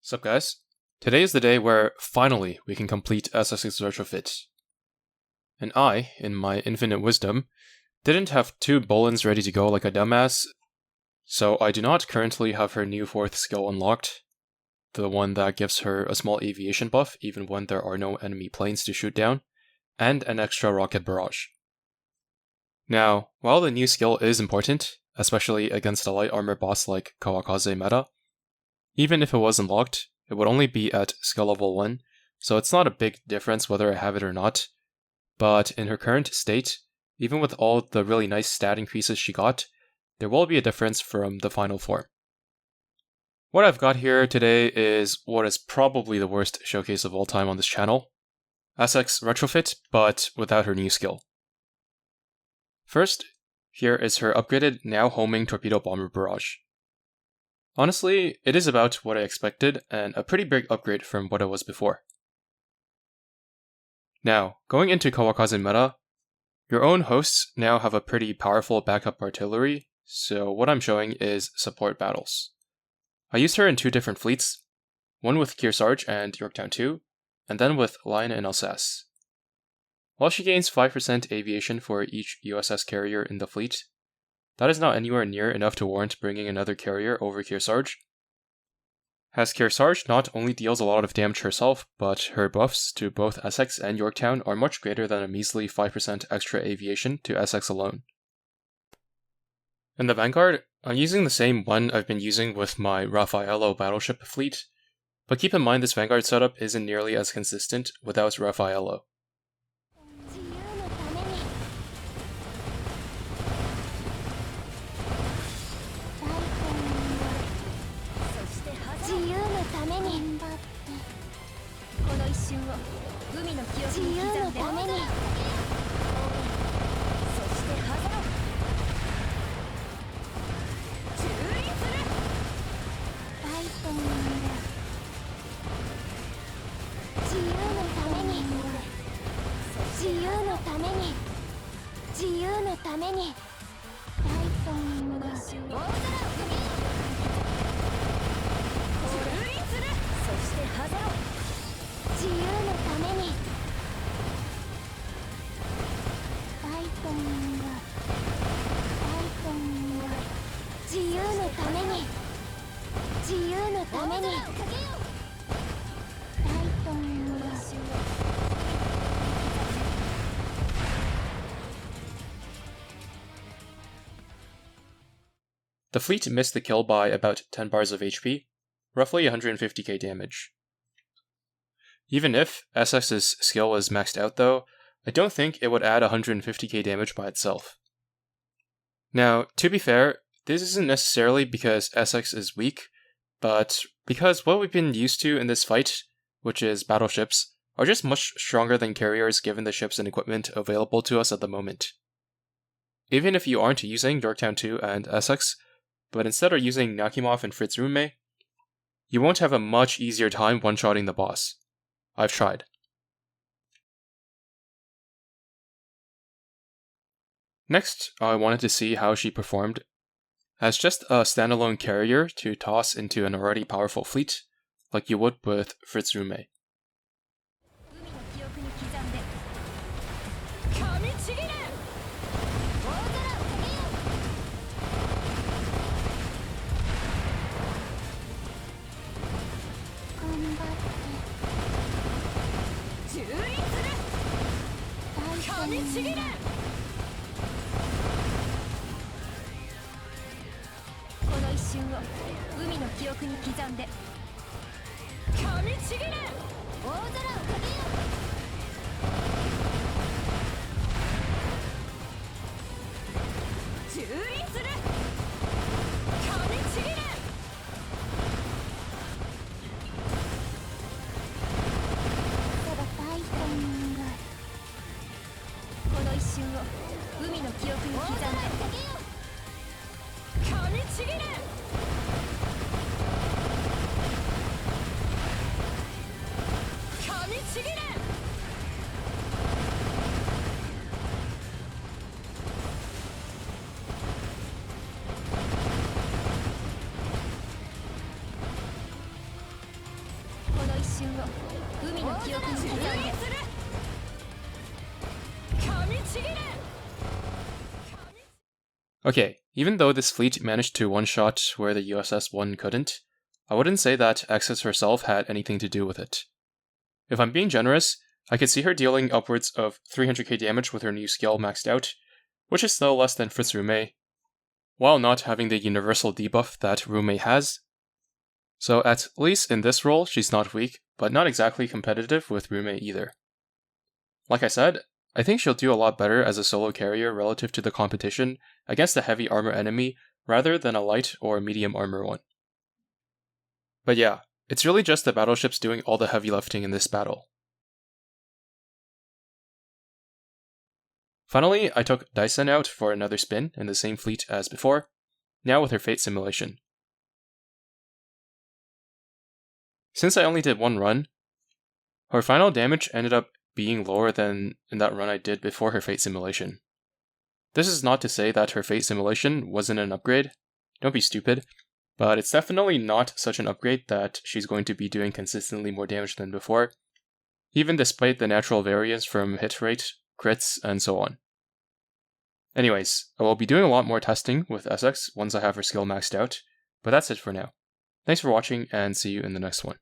Sup guys? Today is the day where, finally, we can complete Essex Retrofit. And I, in my infinite wisdom, didn't have two Bolins ready to go like a dumbass, so I do not currently have her new 4th skill unlocked, the one that gives her a small aviation buff even when there are no enemy planes to shoot down, and an extra rocket barrage. Now, while the new skill is important, especially against a light armor boss like Kawakaze meta, even if it was unlocked, it would only be at skill level 1, so it's not a big difference whether I have it or not. But in her current state, even with all the really nice stat increases she got, there will be a difference from the final form. What I've got here today is what is probably the worst showcase of all time on this channel, Essex Retrofit, but without her new skill. First, here is her upgraded now homing torpedo bomber barrage. Honestly, it is about what I expected, and a pretty big upgrade from what it was before. Now, going into Kawakaze meta, your own hosts now have a pretty powerful backup artillery, so what I'm showing is support battles. I used her in 2 different fleets, one with Kearsarge and Yorktown 2, and then with Lion and Alsace. While she gains 5% aviation for each USS carrier in the fleet, that is not anywhere near enough to warrant bringing another carrier over Kearsarge, as Kearsarge not only deals a lot of damage herself, but her buffs to both Essex and Yorktown are much greater than a measly 5% extra aviation to Essex alone. In the Vanguard, I'm using the same one I've been using with my Raffaello battleship fleet, but keep in mind this Vanguard setup isn't nearly as consistent without Raffaello. The fleet missed the kill by about 10 bars of HP, roughly 150k damage. Even if Essex's skill is maxed out though, I don't think it would add 150k damage by itself. Now, to be fair, this isn't necessarily because Essex is weak, but because what we've been used to in this fight, which is battleships, are just much stronger than carriers given the ships and equipment available to us at the moment. Even if you aren't using Yorktown 2 and Essex, but instead are using Nakimov and Fritz Rume, you won't have a much easier time one-shotting the boss. I've tried. Next, I wanted to see how she performed as just a standalone carrier to toss into an already powerful fleet, like you would with Fritz Rume. Okay, even though this fleet managed to one-shot where the USS 1 couldn't, I wouldn't say that Essex herself had anything to do with it. If I'm being generous, I could see her dealing upwards of 300k damage with her new skill maxed out, which is still less than Rume, while not having the universal debuff that Rume has. So at least in this role, she's not weak, but not exactly competitive with Rume either. Like I said, I think she'll do a lot better as a solo carrier relative to the competition against a heavy armor enemy rather than a light or medium armor one. But yeah, it's really just the battleships doing all the heavy lifting in this battle. Finally, I took Daisen out for another spin in the same fleet as before, now with her fate simulation. Since I only did one run, her final damage ended up being lower than in that run I did before her fate simulation. This is not to say that her fate simulation wasn't an upgrade, don't be stupid, but it's definitely not such an upgrade that she's going to be doing consistently more damage than before, even despite the natural variance from hit rate, crits, and so on. Anyways, I will be doing a lot more testing with Essex once I have her skill maxed out, but that's it for now. Thanks for watching, and see you in the next one.